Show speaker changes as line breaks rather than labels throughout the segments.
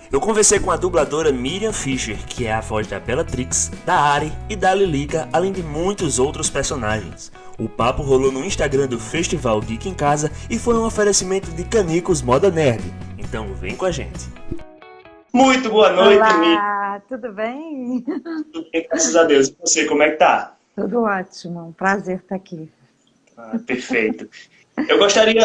Eu conversei com a dubladora Miriam Fischer, que é a voz da Bellatrix, da Ari e da Lilica, além de muitos outros personagens. O papo rolou no Instagram do Festival Geek em Casa e foi um oferecimento de Canicos Moda Nerd. Então vem com a gente. Muito boa noite, Miriam.
Olá, tudo bem?
Tudo bem, graças a Deus. E você, como é que tá?
Tudo ótimo, um prazer estar aqui.
Perfeito. Eu gostaria,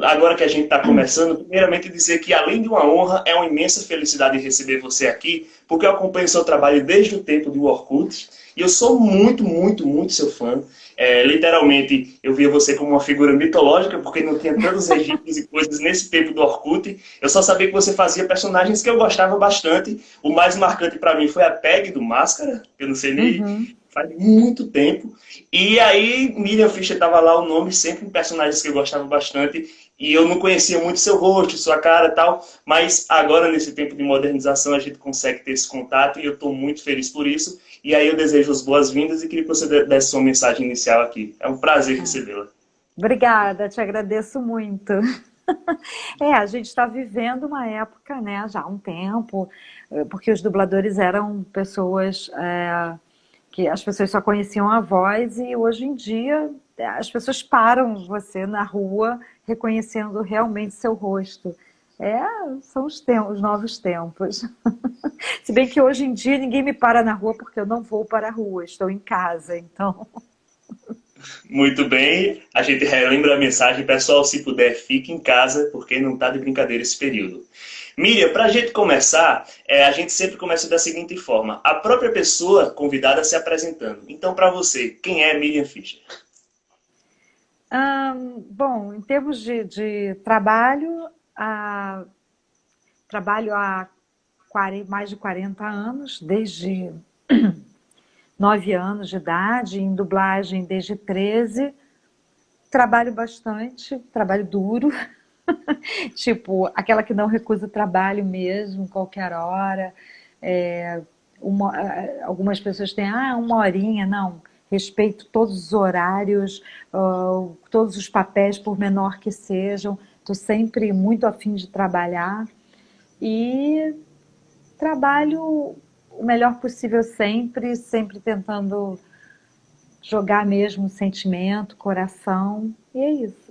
agora que a gente está começando, primeiramente dizer que além de uma honra, é uma imensa felicidade receber você aqui, porque eu acompanho seu trabalho desde o tempo do Orkut, e eu sou muito, muito, muito seu fã. Literalmente, eu via você como uma figura mitológica, porque não tinha tantos registros e coisas nesse tempo do Orkut. Eu só sabia que você fazia personagens que eu gostava bastante. O mais marcante para mim foi a Peg do Máscara, que eu não sei nem... Faz muito tempo. E aí, Miriam Fischer estava lá, o nome, sempre em personagens que eu gostava bastante. E eu não conhecia muito seu rosto, sua cara e tal. Mas agora, nesse tempo de modernização, a gente consegue ter esse contato. E eu estou muito feliz por isso. E aí eu desejo as boas-vindas e queria que você desse sua mensagem inicial aqui. É um prazer recebê-la.
Obrigada, te agradeço muito. A gente está vivendo uma época, né, já há um tempo, porque os dubladores eram pessoas... que as pessoas só conheciam a voz e hoje em dia as pessoas param você na rua reconhecendo realmente seu rosto. São os novos tempos. Se bem que hoje em dia ninguém me para na rua porque eu não vou para a rua, estou em casa, então...
Muito bem, a gente relembra a mensagem, pessoal, se puder, fique em casa, porque não está de brincadeira esse período. Miriam, para a gente começar, a gente sempre começa da seguinte forma, a própria pessoa convidada se apresentando. Então, para você, quem é Miriam Fischer?
Bom, em termos de trabalho, trabalho há mais de 40 anos, desde 9 anos de idade, em dublagem desde 13. Trabalho bastante, trabalho duro, tipo, aquela que não recusa trabalho mesmo, qualquer hora. Algumas pessoas têm, uma horinha, não. Respeito todos os horários, todos os papéis, por menor que sejam. Estou sempre muito afim de trabalhar e trabalho o melhor possível sempre, sempre tentando jogar mesmo sentimento, coração, e é isso.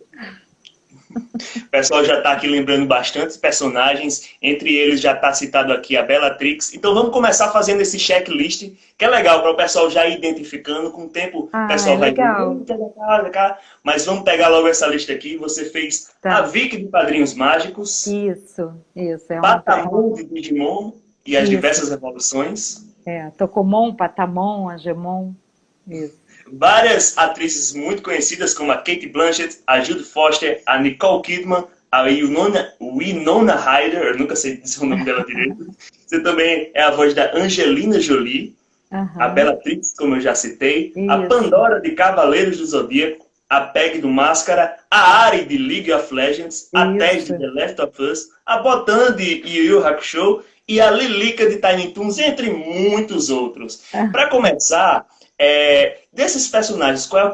O pessoal já está aqui lembrando bastantes personagens, entre eles já está citado aqui a Bellatrix. Então vamos começar fazendo esse checklist, que é legal para o pessoal já ir identificando. Com o tempo o pessoal vai
legal.
Mas vamos pegar logo essa lista aqui. Você fez a Vicky de Padrinhos Mágicos.
Isso.
Patamon de Digimon e as diversas evoluções.
Tokomon, Patamon, Agemon, isso.
Várias atrizes muito conhecidas, como a Cate Blanchett, a Judy Foster, a Nicole Kidman, a Winona Ryder, eu nunca sei dizer o nome dela direito. Você também é a voz da Angelina Jolie, a Bellatrix, como eu já citei, a Pandora de Cavaleiros do Zodíaco, a Peg do Máscara, a Ari de League of Legends, a Tess de The Last of Us, a Botan de Yu Yu Hakusho e a Lilica de Tiny Toons, entre muitos outros. Para começar... desses personagens, qual é o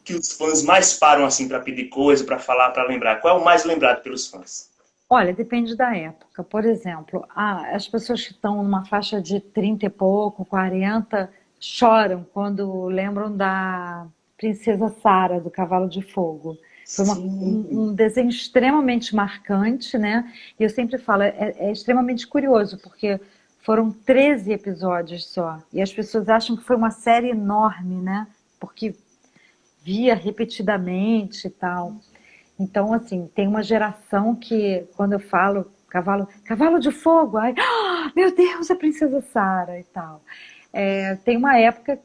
que os fãs mais param assim para pedir coisa, para falar, para lembrar? Qual é o mais lembrado pelos fãs?
Olha, depende da época. Por exemplo, as pessoas que estão numa faixa de 30 e pouco, 40, choram quando lembram da Princesa Sarah, do Cavalo de Fogo. Foi um desenho extremamente marcante, né? E eu sempre falo, é extremamente curioso, porque... Foram 13 episódios só. E as pessoas acham que foi uma série enorme, né? Porque via repetidamente e tal. Então, assim, tem uma geração que, quando eu falo cavalo de fogo, ai, meu Deus, a Princesa Sarah e tal. Tem uma época,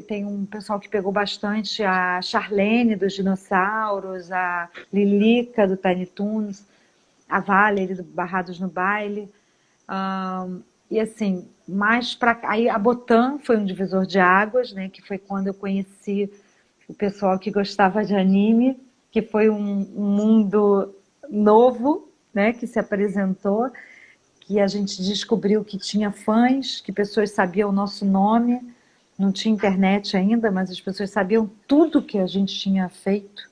tem um pessoal que pegou bastante a Charlene dos dinossauros, a Lilica do Tiny Toons, a Valerie do Barrados no Baile. E assim, mais para aí a Botan foi um divisor de águas, né? Que foi quando eu conheci o pessoal que gostava de anime, que foi um mundo novo, né? Que se apresentou, que a gente descobriu que tinha fãs, que pessoas sabiam o nosso nome, não tinha internet ainda, mas as pessoas sabiam tudo que a gente tinha feito,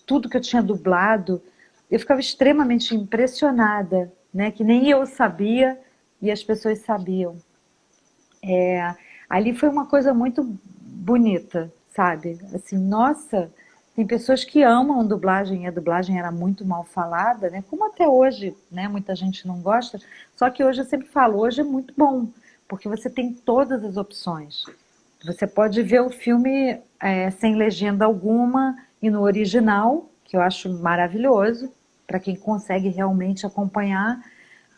tudo que eu tinha dublado. Eu ficava extremamente impressionada, né? Que nem eu sabia e as pessoas sabiam. É, ali foi uma coisa muito bonita, sabe? Assim, nossa, tem pessoas que amam dublagem, e a dublagem era muito mal falada, né? Como até hoje, né? Muita gente não gosta. Só que hoje eu sempre falo, hoje é muito bom, porque você tem todas as opções. Você pode ver o filme sem legenda alguma e no original, que eu acho maravilhoso, para quem consegue realmente acompanhar.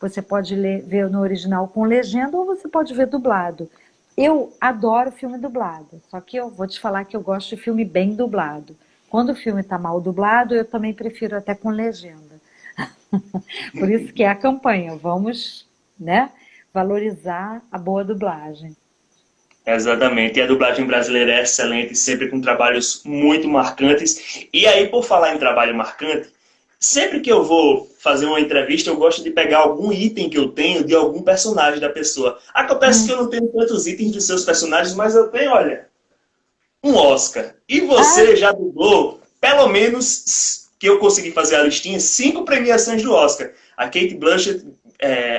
Você pode ver no original com legenda ou você pode ver dublado. Eu adoro filme dublado, só que eu vou te falar que eu gosto de filme bem dublado. Quando o filme está mal dublado, eu também prefiro até com legenda. Por isso que é a campanha, vamos, né, valorizar a boa dublagem.
Exatamente, e a dublagem brasileira é excelente, sempre com trabalhos muito marcantes. E aí, por falar em trabalho marcante, sempre que eu vou fazer uma entrevista, eu gosto de pegar algum item que eu tenho de algum personagem da pessoa. Acontece que eu não tenho tantos itens dos seus personagens, mas eu tenho, olha, um Oscar. E
Ah,
você já dublou, pelo menos, que eu consegui fazer a listinha, 5 premiações do Oscar. A Kate Blanchett,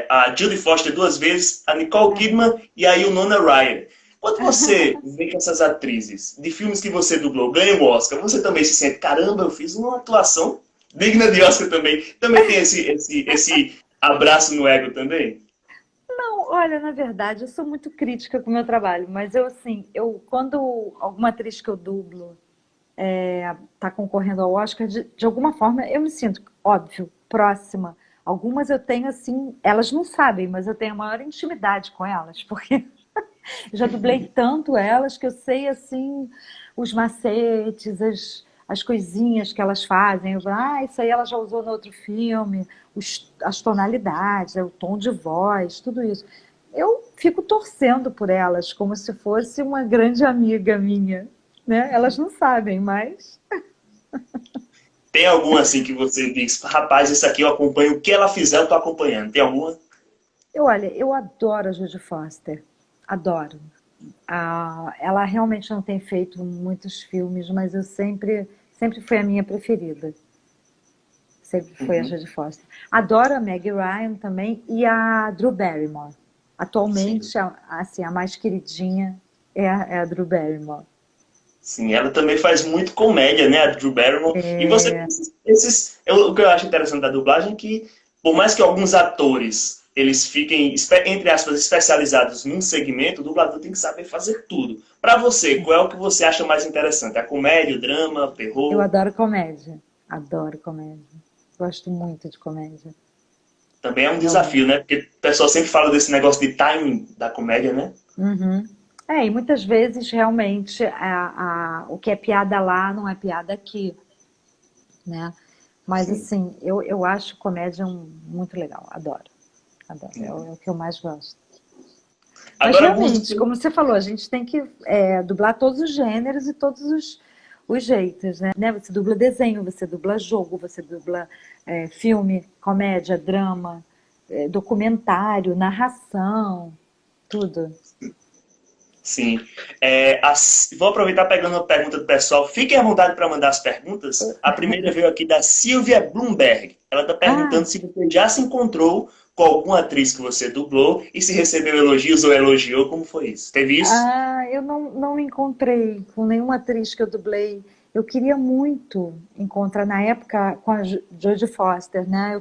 a Jodie Foster 2 vezes, a Nicole Kidman e a Winona Ryder. Quando você vê que essas atrizes de filmes que você dublou ganham o Oscar, você também se sente, caramba, eu fiz uma atuação digna de Oscar também. Também tem esse abraço no ego também?
não, olha, na verdade, eu sou muito crítica com o meu trabalho, mas eu, assim, quando alguma atriz que eu dublo está concorrendo ao Oscar, de alguma forma eu me sinto, óbvio, próxima. Algumas eu tenho, assim, elas não sabem, mas eu tenho a maior intimidade com elas, porque eu já dublei tanto elas que eu sei, assim, os macetes, as coisinhas que elas fazem. Eu falo, isso aí ela já usou no outro filme, as tonalidades, o tom de voz, tudo isso. Eu fico torcendo por elas, como se fosse uma grande amiga minha, né? Elas não sabem, mas
Tem alguma assim que você diz, rapaz, isso aqui eu acompanho, o que ela fizer eu tô acompanhando. Tem alguma?
olha, eu adoro a Jodie Foster, adoro. Ela realmente não tem feito muitos filmes, mas eu sempre foi a minha preferida. Sempre foi a
Uhum.
Jodie Foster. Adoro a Meg Ryan também e a Drew Barrymore.
Sim.
Atualmente, assim, a mais queridinha é a Drew Barrymore.
Sim, ela também faz muito comédia, né, a Drew Barrymore. E você, o que eu acho interessante da dublagem é que, por mais que alguns atores eles fiquem, entre aspas, especializados num segmento, o dublador tem que saber fazer tudo. Para você, qual é o que você acha mais interessante? A comédia, o drama, o
Eu
terror?
adoro comédia. Adoro comédia. Gosto muito de comédia.
Também é um desafio,
Realmente.
né? Porque o pessoal sempre fala desse negócio de timing da comédia, né?
Uhum. E muitas vezes realmente o que é piada lá não é piada aqui, né? Mas
Sim.
assim, eu acho comédia muito legal, adoro, adoro, é o que eu mais gosto. Mas
Agora, alguns dos
realmente, como você falou, a gente tem que dublar todos os gêneros e todos os jeitos, né? Você dubla desenho, você dubla jogo, você dubla filme, comédia, drama, documentário, narração, tudo.
Sim. Vou aproveitar pegando a pergunta do pessoal. Fiquem à vontade para mandar as perguntas. A primeira veio aqui da Silvia Bloomberg. Ela está
Ah,
perguntando se você já se encontrou com alguma atriz que você dublou e se recebeu elogios ou elogiou. Como foi isso? Teve isso?
eu não me encontrei com nenhuma atriz que eu dublei. Eu queria muito encontrar, na época, com a Jodie Foster, né?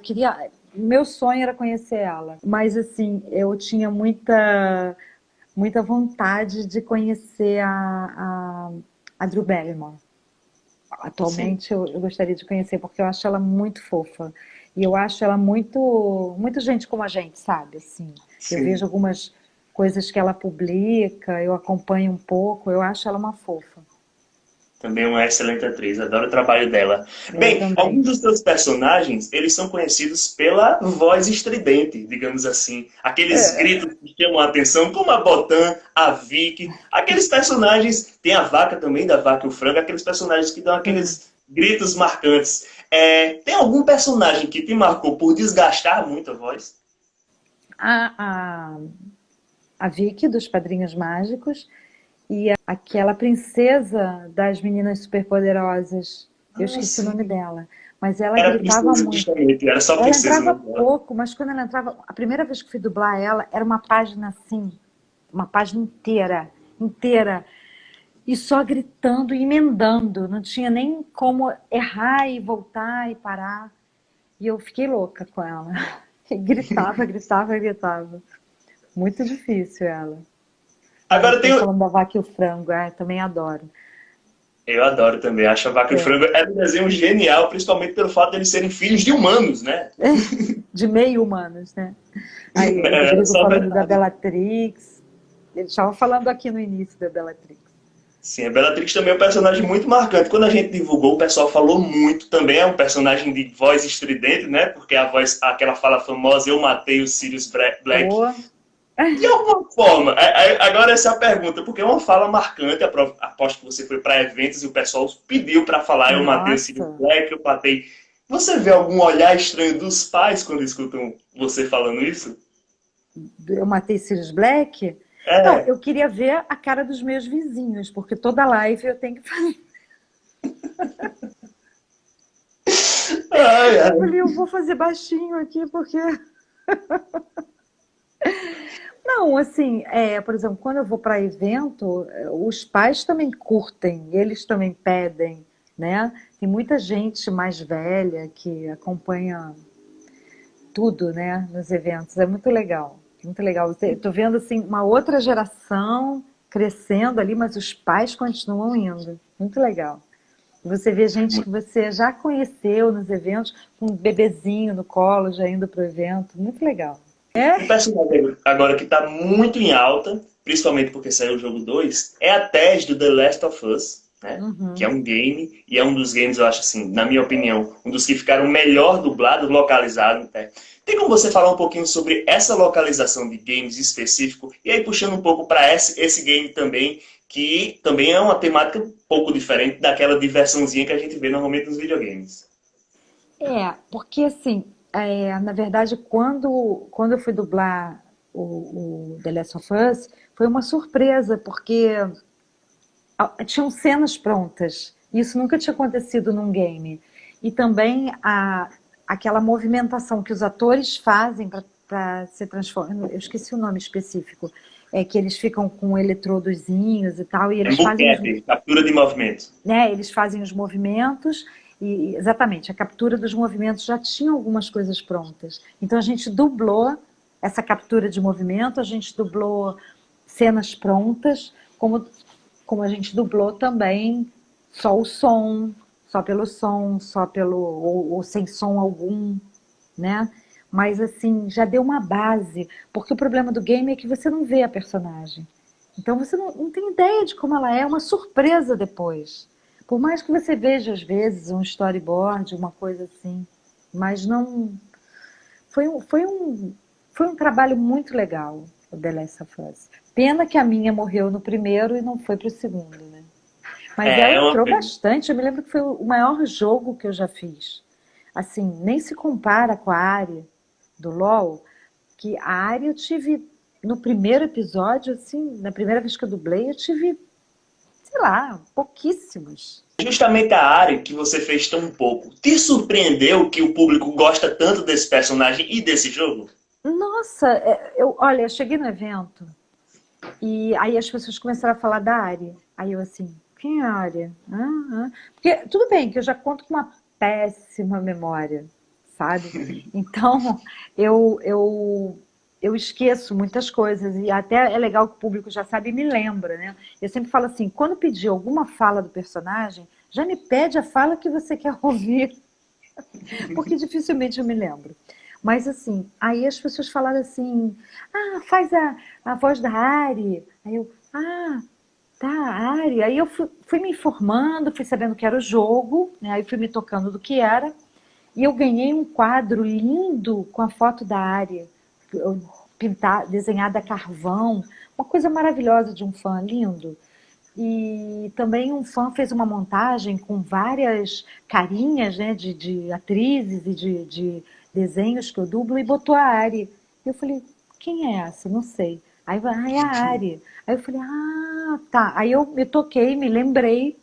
Meu sonho era conhecer ela. Mas, assim, eu tinha muita vontade de conhecer a Drew Barrymore.
Sim.
Atualmente, eu gostaria de conhecer, porque eu acho ela muito fofa. E eu acho ela muito gente como a gente, sabe? Assim, eu vejo
Sim.
algumas coisas que ela publica, eu acompanho um pouco, eu acho ela uma fofa.
Também uma excelente atriz, adoro o trabalho dela.
Eu
Bem, alguns
também.
dos seus personagens, eles são conhecidos pela voz estridente, digamos assim. Aqueles gritos que chamam a atenção, como a Botan, a Vicky. Aqueles personagens, tem a Vaca também, da Vaca e o Frango, aqueles personagens que dão
Sim.
aqueles gritos marcantes. Tem algum personagem que te marcou por desgastar muito a voz?
A, a, a Vicky, dos Padrinhos Mágicos, e aquela princesa das Meninas Superpoderosas. Eu
Ah,
esqueci o nome
sim.
dela. Mas ela
Era
gritava
princesa,
muito.
justamente. Era só
Ela
princesa
entrava
no dela.
pouco, mas quando ela entrava, a primeira vez que fui dublar ela, era uma página assim, uma página inteira, inteira, e só gritando e emendando, não tinha nem como errar e voltar e parar. E eu fiquei louca com ela. E gritava, gritava, gritava. Muito difícil ela. E
Agora
você
tem.
falando da vaca e o frango, também adoro.
Eu adoro também. Acho a Vaca e o
É.
Frango é um desenho genial, principalmente pelo fato de eles serem filhos de humanos, né?
De meio humanos, né? Aí o
É
Rodrigo
só
falando da
verdade.
Bellatrix. Eles estavam falando aqui no início da Bellatrix.
Sim, a Bellatrix também é um personagem muito marcante. Quando a gente divulgou, o pessoal falou muito também. É um personagem de voz estridente, né? Porque a voz, aquela fala famosa, eu matei o Sirius Black.
Ô,
De alguma forma, agora essa é a pergunta, porque é uma fala marcante, aposto que você foi para eventos e o pessoal pediu para falar, eu matei o Sirius
nossa,
Black, eu matei. Você vê algum olhar estranho dos pais quando escutam você falando isso?
eu matei Sirius Black? Não,
É.
eu queria ver a cara dos meus vizinhos, porque toda live eu tenho que fazer.
Ai,
Eu
ai.
falei, eu vou fazer baixinho aqui, porque. Não, assim, por exemplo, quando eu vou para evento, os pais também curtem, eles também pedem, né? Tem muita gente mais velha que acompanha tudo, né, nos eventos. É muito legal, muito legal. Estou vendo assim uma outra geração crescendo ali, mas os pais continuam indo. Muito legal. Você vê gente que você já conheceu nos eventos, com um bebezinho no colo, já indo para o evento. Muito legal.
Um personagem agora que está muito em alta, principalmente porque saiu o jogo 2, é a Tess do The Last of Us, né? Que é
Uhum.
um game, e é um dos games, eu acho assim, na minha opinião, um dos que ficaram melhor dublados, localizados, né? Tem como você falar um pouquinho sobre essa localização de games específico, e aí puxando um pouco para esse game também, que também é uma temática um pouco diferente daquela diversãozinha que a gente vê normalmente nos videogames.
Porque assim, na verdade, quando eu fui dublar o The Last of Us, foi uma surpresa, porque tinham cenas prontas. Isso nunca tinha acontecido num game. E também aquela movimentação que os atores fazem para se transformar. Eu esqueci o nome específico. É que eles ficam com eletrodozinhos e tal, e
É
eles fazem os,
mocap, captura de movimento.
né, eles fazem os movimentos e exatamente a captura dos movimentos já tinha algumas coisas prontas. Então a gente dublou essa captura de movimento, a gente dublou cenas prontas, como a gente dublou também só o som, só pelo som, só pelo ou sem som algum, né? Mas assim, já deu uma base, porque o problema do game é que você não vê a personagem. Então você não tem ideia de como ela é uma surpresa depois. Por mais que você veja às vezes um storyboard, uma coisa assim, mas não foi um trabalho muito legal o The Last of Us. Pena que a minha morreu no primeiro e não foi pro segundo, né? Mas ela
É uma
entrou
pena.
bastante. Eu me lembro que foi o maior jogo que eu já fiz. Assim, nem se compara com a área do LoL, que a área eu tive no primeiro episódio, assim, na primeira vez que eu dublei, eu tive, sei lá, pouquíssimos.
Justamente a área que você fez tão pouco, te surpreendeu que o público gosta tanto desse personagem e desse jogo?
Nossa, olha, eu cheguei no evento e aí as pessoas começaram a falar da área. Aí eu assim, quem é a área? Porque tudo bem que eu já conto com uma péssima memória, sabe? Então eu esqueço muitas coisas e até é legal que o público já sabe e me lembra, né? Eu sempre falo assim, quando pedir alguma fala do personagem, já me pede a fala que você quer ouvir, porque dificilmente eu me lembro. Mas assim, aí as pessoas falaram assim, faz a voz da Ari. Aí eu, tá, Ari. Aí eu fui me informando, fui sabendo que era o jogo, né? Aí fui me tocando do que era. E eu ganhei um quadro lindo com a foto da Ari, desenhada a carvão, uma coisa maravilhosa de um fã, lindo. E também um fã fez uma montagem com várias carinhas, né, de atrizes e de desenhos que eu dublo e botou a Ari. E eu falei, quem é essa? Não sei. Aí, é a Ari. Aí eu falei, tá. Aí eu me toquei, me lembrei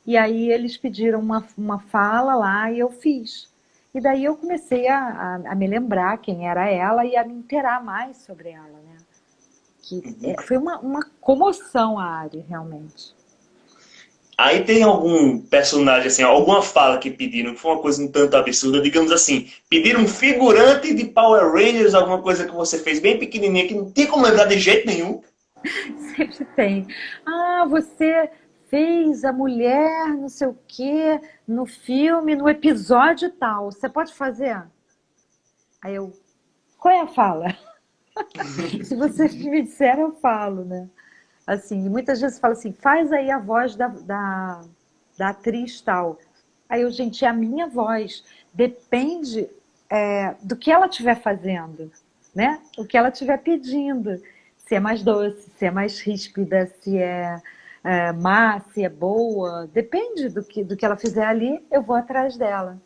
E aí eles pediram uma fala lá e eu fiz. E daí eu comecei a me lembrar quem era ela e a me inteirar mais sobre ela, né? Foi uma comoção a área, realmente.
Aí tem algum personagem, assim, alguma fala que pediram, que foi uma coisa um tanto absurda, digamos assim, pediram um figurante de Power Rangers, alguma coisa que você fez bem pequenininha, que não tinha como lembrar de jeito nenhum.
Sempre tem. Ah, você fez a mulher, não sei o quê, no filme, no episódio tal. Você pode fazer? Aí eu, qual é a fala? Se você me disser, eu falo, né? Assim, muitas vezes fala assim, faz aí a voz da atriz tal. Aí eu, gente, é a minha voz. Depende, do que ela estiver fazendo, né? O que ela estiver pedindo. Se é mais doce, se é mais ríspida, se é má, se é boa. Depende do que ela fizer ali, eu vou atrás dela,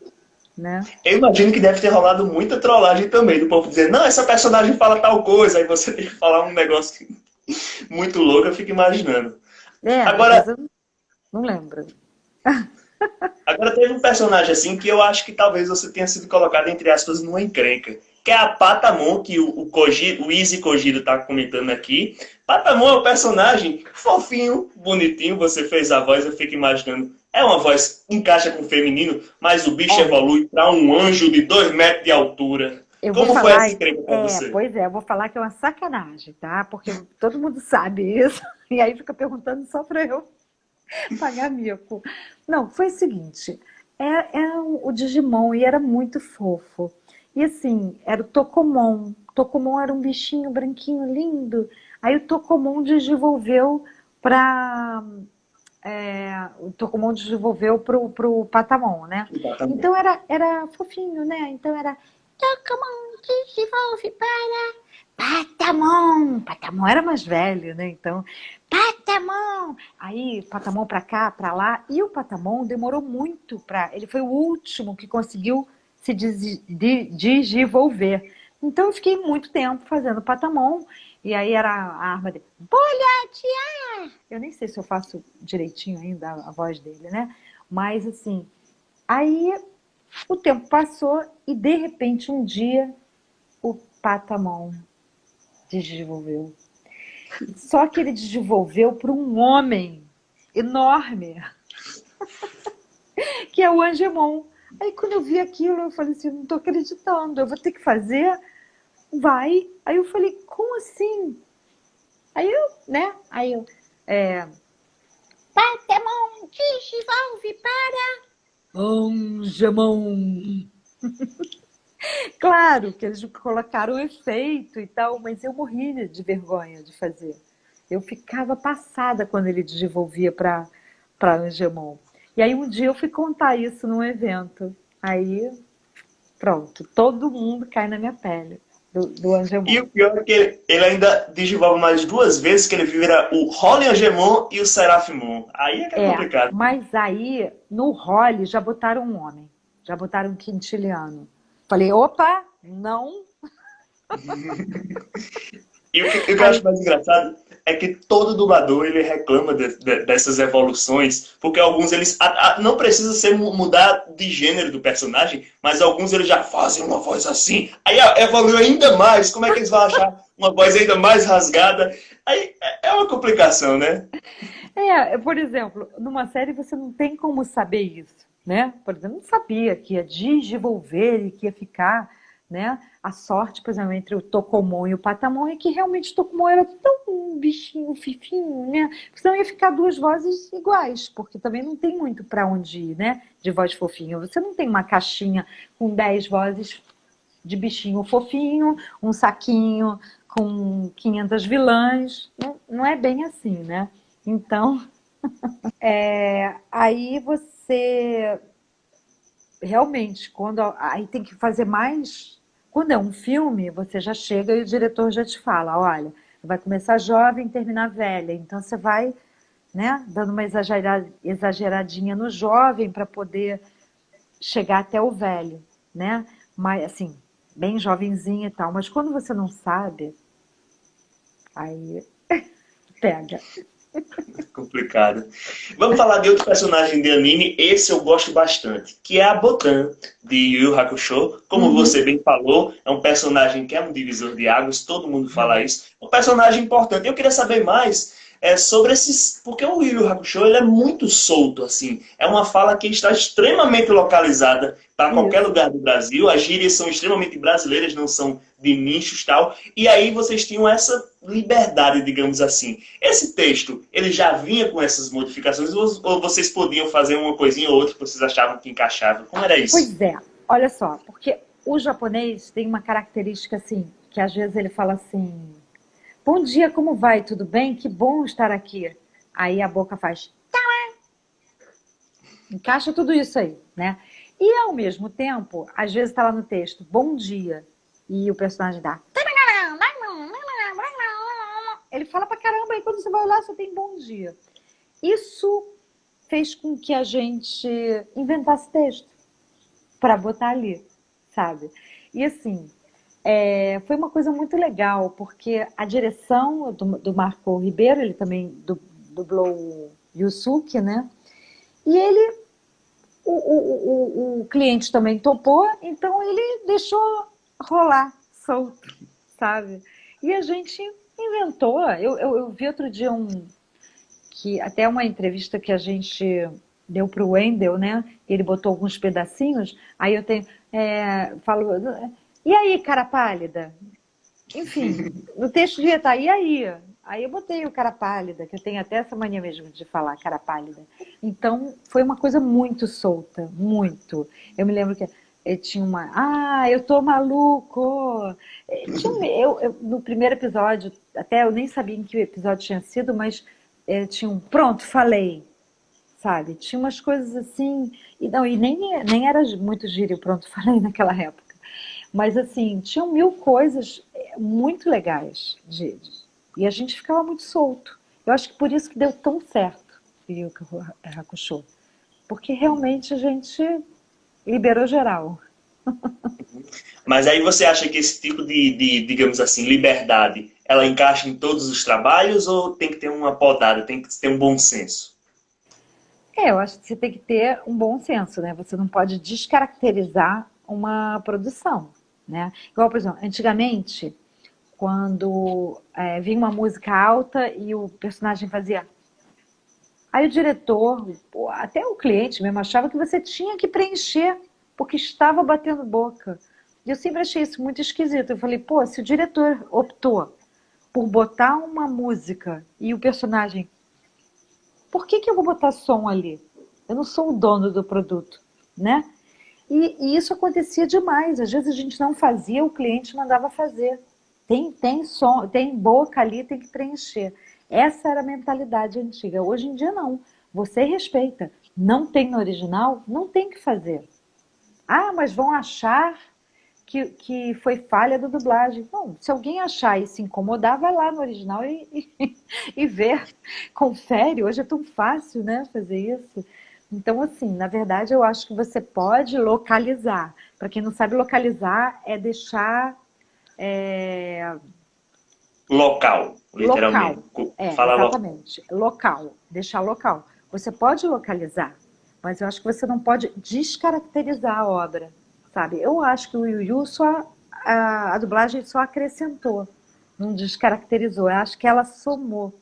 né?
Eu imagino que deve ter rolado muita trollagem também, do povo dizer, não, essa personagem fala tal coisa, aí você tem que falar um negócio muito louco, eu fico imaginando.
Às
Agora,
vezes eu não lembro.
Agora teve um personagem assim que eu acho que talvez você tenha sido colocado, entre aspas, numa encrenca. Que é a Patamon, que o Easy Kojiro tá comentando aqui. Patamon é um personagem fofinho, bonitinho, você fez a voz, eu fico imaginando. É uma voz que encaixa com o feminino, mas o bicho
Olha,
evolui para um anjo de 2 metros de altura.
eu vou
Como foi
falar,
essa encrenca para você?
pois é, eu vou falar que é uma sacanagem, tá? Porque todo mundo sabe isso, e aí fica perguntando só para eu pagar mico. Não, foi o seguinte, o Digimon e era muito fofo. E assim, era o Tokomon. Tokomon era um bichinho branquinho lindo. Aí o Tokomon desenvolveu para o Tokumon desenvolveu pro Patamon, né?
Patamon.
Então era fofinho, né? Então era Tokumon desenvolve para Patamon. Patamon era mais velho, né? Então, Patamon. Aí, Patamon pra cá, pra lá. E o Patamon demorou muito pra. Ele foi o último que conseguiu se desenvolver. Então, eu fiquei muito tempo fazendo Patamon. E aí era a arma dele. Bolha, eu nem sei se eu faço direitinho ainda a voz dele, né? Mas assim, aí o tempo passou e de repente um dia o Patamon desenvolveu. Só que ele desenvolveu para um homem enorme, que é o Angemon. Aí quando eu vi aquilo, eu falei assim, não tô acreditando, eu vou ter que fazer? Vai. Aí eu falei, como assim? Aí eu, né? Aí eu, Patamon desenvolve para Angemon. Claro que eles colocaram efeito e tal, mas eu morria de vergonha de fazer. Eu ficava passada quando ele desenvolvia para Angemon. E aí um dia eu fui contar isso num evento. Aí, pronto, todo mundo cai na minha pele do
E
Angemon.
o pior é que ele ainda desenvolve mais 2 vezes, que ele vira o Holy Angemon e o Seraphimon. Aí é que é complicado.
Mas aí no role já botaram um homem, já botaram um quintiliano. Falei, opa, não.
E o que eu acho
Aí
mais engraçado é que todo dublador ele reclama dessas evoluções, porque alguns eles não precisa ser mudar de gênero do personagem, mas alguns eles já fazem uma voz assim, aí evolui ainda mais. Como é que eles vão achar uma voz ainda mais rasgada? Aí é uma complicação, né?
por exemplo, numa série você não tem como saber isso, né? Por exemplo, eu não sabia que ia desenvolver e que ia ficar, né? A sorte, por exemplo, entre o Tokomon e o Patamon é que realmente o Tokomon era tão um bichinho fifinho, né? Porque senão ia ficar duas vozes iguais, porque também não tem muito para onde ir, né? De voz fofinha. Você não tem uma caixinha com 10 vozes de bichinho fofinho, um saquinho com 500 vilãs. Não, não é bem assim, né? Então, aí você realmente, aí tem que fazer mais. Quando é um filme, você já chega e o diretor já te fala: olha, vai começar jovem e terminar velha. Então você vai, né, dando uma exageradinha no jovem para poder chegar até o velho, né? Mas assim, bem jovenzinho e tal. Mas quando você não sabe, aí pega.
Complicado. Vamos falar de outro personagem de anime, esse eu gosto bastante, que é a Botan, de Yu Yu Hakusho. Como
Uhum.
você bem falou, é um personagem que é um divisor de águas, todo mundo fala
É.
isso. É um personagem importante. Eu queria saber mais sobre esses... Porque o Yu Yu Hakusho ele é muito solto, assim. É uma fala que está extremamente localizada para qualquer
Isso.
lugar do Brasil. As gírias são extremamente brasileiras, não são de nichos e tal. E aí vocês tinham essa liberdade, digamos assim. Esse texto, ele já vinha com essas modificações ou vocês podiam fazer uma coisinha ou outra que vocês achavam que encaixava? Como era isso?
Pois é, olha só, porque o japonês tem uma característica assim, que às vezes ele fala assim: bom dia, como vai? Tudo bem? Que bom estar aqui. Aí a boca faz, encaixa tudo isso aí, né? E ao mesmo tempo, às vezes está lá no texto, bom dia, e o personagem dá. Ele fala pra caramba, e quando você vai olhar, só tem bom dia. Isso fez com que a gente inventasse texto para botar ali, sabe? E assim, foi uma coisa muito legal, porque a direção do Marco Ribeiro, ele também dublou o Yusuke, né? E ele, o cliente também topou, então ele deixou rolar solto, sabe? E a gente inventou. Eu vi outro dia que até uma entrevista que a gente deu para o Wendel, né? Ele botou alguns pedacinhos. Aí eu tenho, falo, e aí, cara pálida? Enfim, no texto devia estar, e aí? Aí eu botei o cara pálida, que eu tenho até essa mania mesmo de falar cara pálida. Então, foi uma coisa muito solta, muito. Eu me lembro que tinha uma, eu tô maluco. No primeiro episódio, até eu nem sabia em que episódio tinha sido, mas tinha um, pronto, falei, sabe? Tinha umas coisas assim, e não, e nem era muito gírio, pronto, falei naquela época. Mas assim, tinham mil coisas muito legais e a gente ficava muito solto. Eu acho que por isso que deu tão certo o Yu Yu Hakusho. Porque realmente a gente liberou geral.
Mas aí você acha que esse tipo digamos assim, liberdade, ela encaixa em todos os trabalhos ou tem que ter uma podada, tem que ter um bom senso?
Eu acho que você tem que ter um bom senso, né? Você não pode descaracterizar uma produção, né? Igual, por exemplo, antigamente, quando vinha uma música alta e o personagem fazia. Aí o diretor, até o cliente mesmo, achava que você tinha que preencher, porque estava batendo boca. E eu sempre achei isso muito esquisito. Eu falei, pô, se o diretor optou por botar uma música e o personagem, por que eu vou botar som ali? Eu não sou o dono do produto, né? E isso acontecia demais. Às vezes a gente não fazia, o cliente mandava fazer. Tem som, tem boca ali, tem que preencher. Essa era a mentalidade antiga. Hoje em dia não. Você respeita. Não tem no original, não tem que fazer. Mas vão achar que foi falha da dublagem. Não, se alguém achar e se incomodar, vai lá no original e vê, confere. Hoje é tão fácil, né, fazer isso. Então, assim, na verdade, eu acho que você pode localizar. Para quem não sabe, localizar é deixar
Local, literalmente.
local.
Fala local.
Exatamente. Local. Deixar local. Você pode localizar, mas eu acho que você não pode descaracterizar a obra, sabe? Eu acho que o Yu Yu só a dublagem só acrescentou, não descaracterizou. Eu acho que ela somou,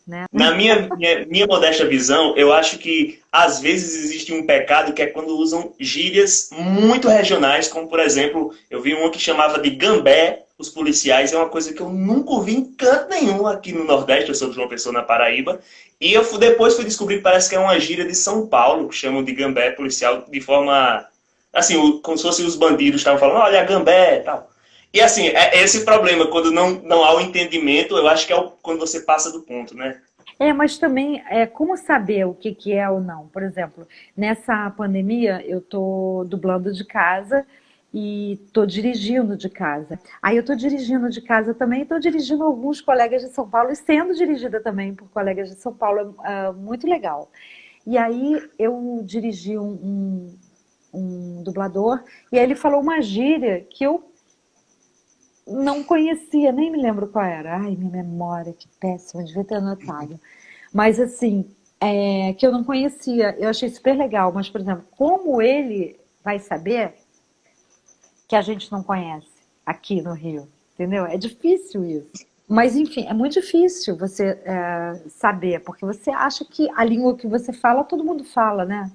né?
Na minha modesta visão, eu acho que às vezes existe um pecado que é quando usam gírias muito regionais, como por exemplo, eu vi uma que chamava de gambé, os policiais, é uma coisa que eu nunca ouvi em canto nenhum aqui no Nordeste, eu sou de João Pessoa, na Paraíba, e depois fui descobrir que parece que é uma gíria de São Paulo, que chamam de gambé policial de forma, assim, como se fossem os bandidos estavam falando, olha, gambé e tal. E assim, é esse problema, quando não há o entendimento, eu acho que é quando você passa do ponto, né?
Mas também como saber o que é ou não. Por exemplo, nessa pandemia eu tô dublando de casa e tô dirigindo de casa. Aí eu tô dirigindo de casa também, e tô dirigindo alguns colegas de São Paulo e sendo dirigida também por colegas de São Paulo, muito legal. E aí eu dirigi um dublador e aí ele falou uma gíria que eu não conhecia, nem me lembro qual era. Ai, minha memória, que péssima, devia ter anotado. Mas assim, que eu não conhecia, eu achei super legal. Mas, por exemplo, como ele vai saber que a gente não conhece aqui no Rio? Entendeu? É difícil isso. Mas, enfim, é muito difícil você saber, porque você acha que a língua que você fala, todo mundo fala, né?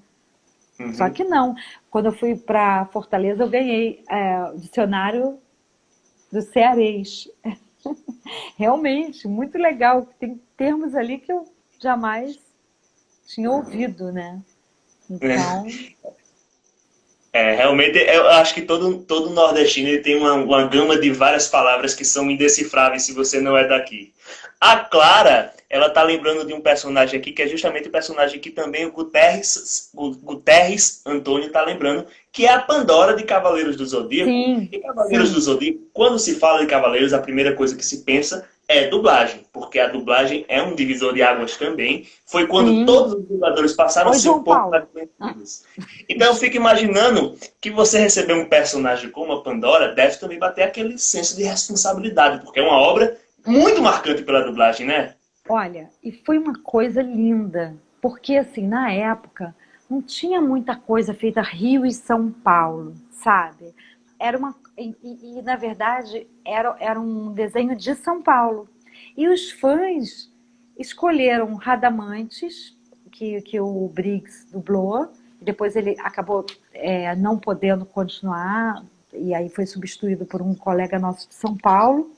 Só
Uhum.
que não. Quando eu fui para Fortaleza, eu ganhei o dicionário do cearês. Realmente, muito legal. Tem termos ali que eu jamais tinha ouvido, né? Então,
Realmente, eu acho que todo nordestino ele tem uma gama de várias palavras que são indecifráveis se você não é daqui. A Clara, ela tá lembrando de um personagem aqui, que é justamente o personagem que também o Guterres Antônio tá lembrando, que é a Pandora de Cavaleiros do Zodíaco.
sim,
E Cavaleiros do
sim,
Zodíaco, quando se fala de Cavaleiros, a primeira coisa que se pensa é dublagem, porque a dublagem é um divisor de águas também. Foi quando
sim.
todos os dubladores passaram a
Oi,
ser um
João
pouco mais
Paulo.
conhecidos. Então eu fico imaginando que você receber um personagem como a Pandora deve também bater aquele senso de responsabilidade, porque é uma obra muito marcante pela dublagem, né?
Olha, e foi uma coisa linda, porque assim, na época, não tinha muita coisa feita Rio e São Paulo, sabe? Era uma, na verdade, era um desenho de São Paulo. E os fãs escolheram Radamantes, que o Briggs dublou, e depois ele acabou não podendo continuar, e aí foi substituído por um colega nosso de São Paulo.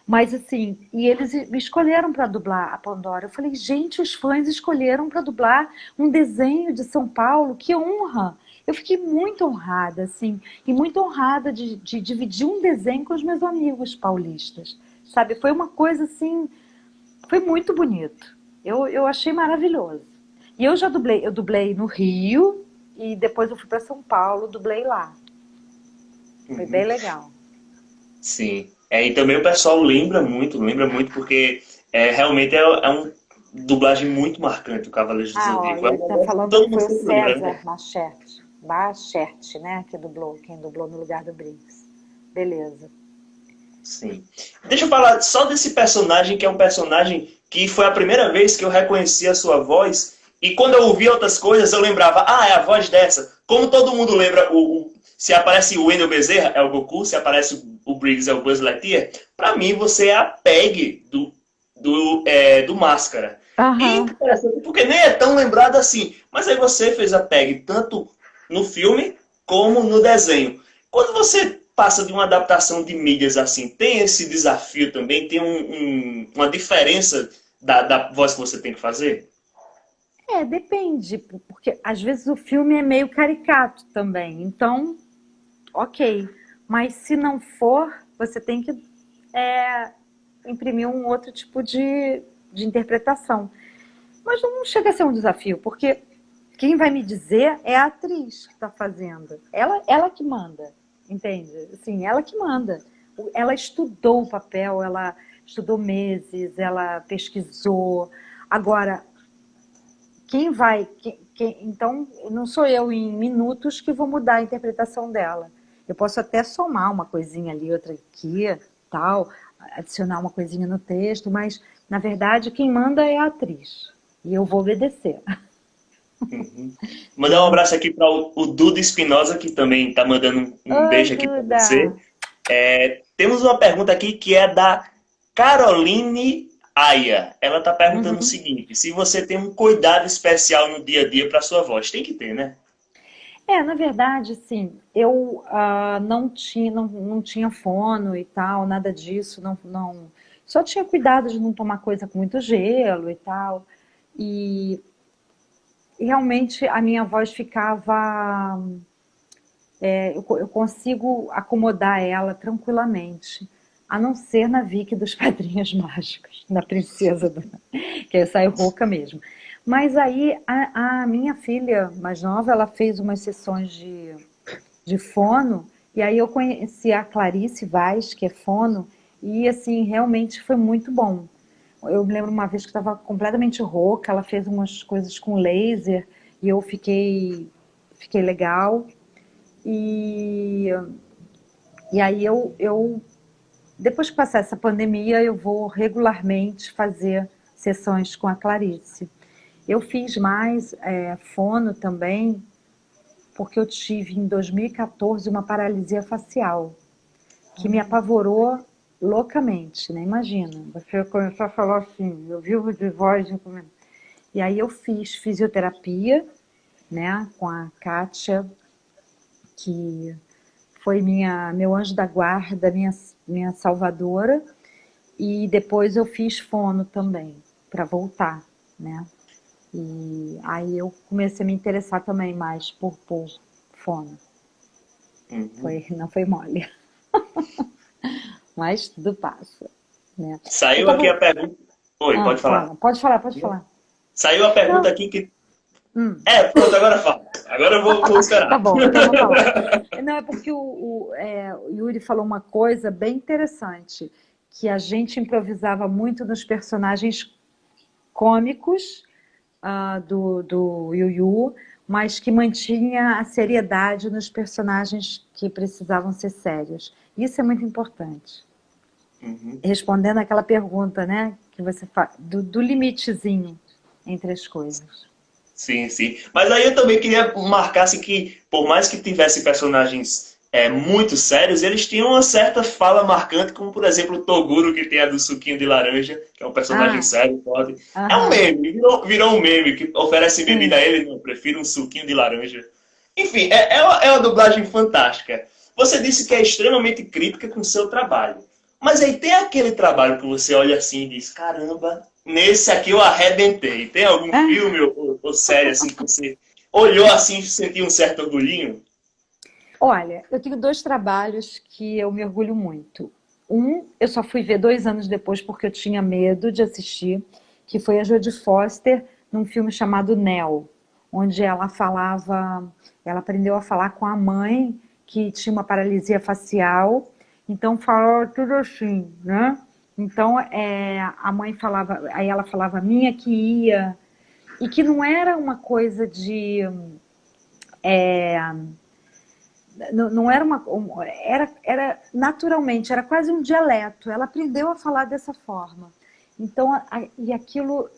Mas assim, e eles me escolheram para dublar a Pandora. Eu falei, gente, os fãs escolheram para dublar um desenho de São Paulo, que honra! Eu fiquei muito honrada, assim, e muito honrada de dividir um desenho com os meus amigos paulistas, sabe? Foi uma coisa assim, foi muito bonito. Eu achei maravilhoso. E eu dublei no Rio e depois eu fui para São Paulo, dublei lá. Foi bem
Uhum.
legal.
Sim. E também o pessoal lembra muito porque realmente é uma dublagem muito marcante, o Cavaleiros do
Ah, ó,
Zodíaco. É
ele
um
tá
negócio que
falando
todo
que
mundo
foi o
sempre lembra,
César
né?
Machete, né, que dublou, quem dublou no lugar do Briggs. Beleza.
Sim. Deixa eu falar só desse personagem, que é um personagem que foi a primeira vez que eu reconheci a sua voz. E quando eu ouvia outras coisas, eu lembrava, é a voz dessa. Como todo mundo lembra, se aparece o Wendell Bezerra, é o Goku, se aparece o Briggs, é o Buzz Lightyear. Pra mim, você é a Peg do Máscara. E
Aham.
interessante, porque nem é tão lembrado assim. Mas aí você fez a Peg tanto no filme como no desenho. Quando você passa de uma adaptação de mídias assim, tem esse desafio também? Tem uma diferença da voz que você tem que fazer?
Depende, porque às vezes o filme é meio caricato também. Então, ok. Mas se não for, você tem que é, imprimir um outro tipo de interpretação. Mas não chega a ser um desafio, porque quem vai me dizer é a atriz que está fazendo. Ela que manda, entende? Assim, ela que manda. Ela estudou o papel, ela estudou meses, ela pesquisou. Agora, quem vai. Então, não sou eu em minutos que vou mudar a interpretação dela. Eu posso até somar uma coisinha ali, outra aqui, tal, adicionar uma coisinha no texto, mas, na verdade, quem manda é a atriz. E eu vou obedecer.
Uhum. Mandar um abraço aqui para o Duda Espinosa, que também está mandando um
Oi,
beijo aqui para
Duda!
você. Temos uma pergunta aqui que é da Caroline Aya. Ela está perguntando o
Uhum.
seguinte: se você tem um cuidado especial no dia a dia para sua voz? Tem que ter, né?
Na verdade, sim, eu não tinha fono e tal, nada disso, só tinha cuidado de não tomar coisa com muito gelo e tal. E realmente a minha voz ficava. Eu consigo acomodar ela tranquilamente, a não ser na Vicky dos Padrinhos Mágicos, na Princesa, que aí eu saio rouca mesmo. Mas aí a minha filha mais nova, ela fez umas sessões de fono, e aí eu conheci a Clarice Vaz, que é fono, e assim, realmente foi muito bom. Eu me lembro uma vez que estava completamente rouca, ela fez umas coisas com laser, e eu fiquei legal. E, e aí depois que passar essa pandemia, eu vou regularmente fazer sessões com a Clarice. Eu fiz mais fono também, porque eu tive em 2014 uma paralisia facial, que me apavorou loucamente, né? Imagina, você começou a falar assim, eu vivo de voz. E aí eu fiz fisioterapia, né, com a Kátia, que foi meu anjo da guarda, minha salvadora, e depois eu fiz fono também, para voltar, né? E aí eu comecei a me interessar também mais por fono.
Uhum.
Não foi mole, mas tudo passa, né? Eu
Saiu aqui
tava...
a pergunta. Oi,
Ah,
pode falar.
fala. Pode falar, pode falar.
Saiu a pergunta
Não,
aqui que.
hum.
É, pronto, agora fala. Agora eu vou
Tá
esperar.
bom, então eu vou falar. Não, é porque o Yuri falou uma coisa bem interessante, que a gente improvisava muito nos personagens cômicos do Yu Yu, mas que mantinha a seriedade nos personagens que precisavam ser sérios. Isso é muito importante.
Uhum.
Respondendo aquela pergunta, né, que você faz, do limitezinho entre as coisas.
Sim, sim. Mas aí eu também queria marcar assim, que, por mais que tivesse personagens muito sérios, eles tinham uma certa fala marcante, como por exemplo o Toguro, que tem a do suquinho de laranja, que é um personagem
Ah,
sério, pode. É um
aham,
meme, virou um meme, que oferece bebida a
sim.
ele, não, eu prefiro um suquinho de laranja. Enfim, é uma dublagem fantástica. Você disse que é extremamente crítica com o seu trabalho. Mas aí tem aquele trabalho que você olha assim e diz, caramba, nesse aqui eu arrebentei. Tem algum filme ou série assim que você olhou assim e sentiu um certo orgulhinho?
Olha, eu tenho dois trabalhos que eu me orgulho muito. Um, eu só fui ver 2 anos depois porque eu tinha medo de assistir, que foi a Jodie Foster num filme chamado Nell, onde ela aprendeu a falar com a mãe que tinha uma paralisia facial, então falou tudo assim, né? Então a mãe falava, aí ela falava minha que ia, e que não era uma coisa de não era era naturalmente, era quase um dialeto. Ela aprendeu a falar dessa forma. Então, e aquilo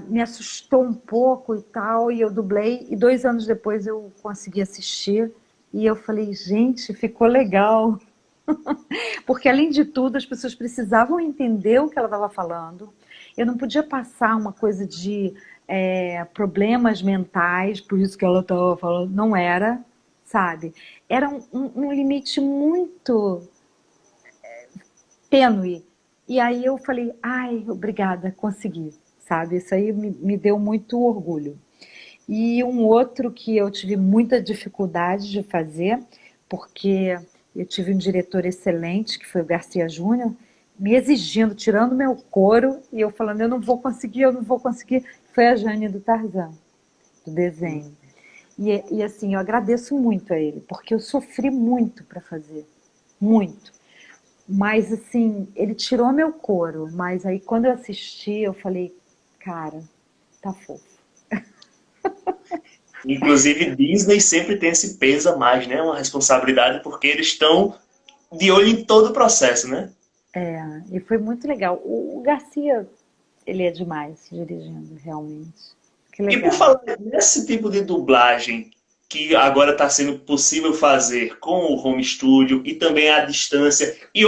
me assustou um pouco e tal, e eu dublei, e 2 anos depois eu consegui assistir, e eu falei, gente, ficou legal. Porque, além de tudo, as pessoas precisavam entender o que ela estava falando. Eu não podia passar uma coisa de problemas mentais, por isso que ela estava falando. Não era, sabe? Era um limite muito tênue. E aí eu falei, ai, obrigada, consegui, sabe? Isso aí me deu muito orgulho. E um outro que eu tive muita dificuldade de fazer, porque eu tive um diretor excelente, que foi o Garcia Júnior, me exigindo, tirando meu couro, e eu falando, eu não vou conseguir. Foi a Jane do Tarzan, do desenho. E assim, eu agradeço muito a ele, porque eu sofri muito para fazer, muito. Mas assim, ele tirou meu couro, mas aí quando eu assisti, eu falei, cara, tá fofo.
Inclusive, Disney sempre tem esse peso a mais, né? Uma responsabilidade, porque eles estão de olho em todo o processo, né?
E foi muito legal. O Garcia, ele é demais dirigindo, realmente. Que
E por
legal.
falar nesse tipo de dublagem que agora está sendo possível fazer com o home studio e também à distância e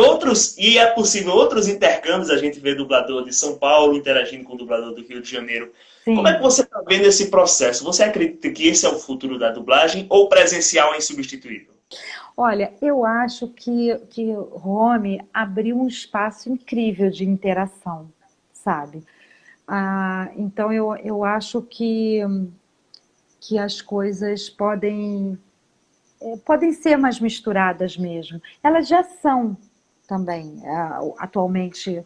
é possível outros intercâmbios, a gente vê dublador de São Paulo interagindo com o dublador do Rio de Janeiro. Como é que
Sim.
você está vendo esse processo? Você acredita que esse é o futuro da dublagem ou presencial é insubstituível?
Olha, eu acho que Home abriu um espaço incrível de interação, sabe? Então eu acho que as coisas podem ser mais misturadas mesmo. Elas já são também, atualmente.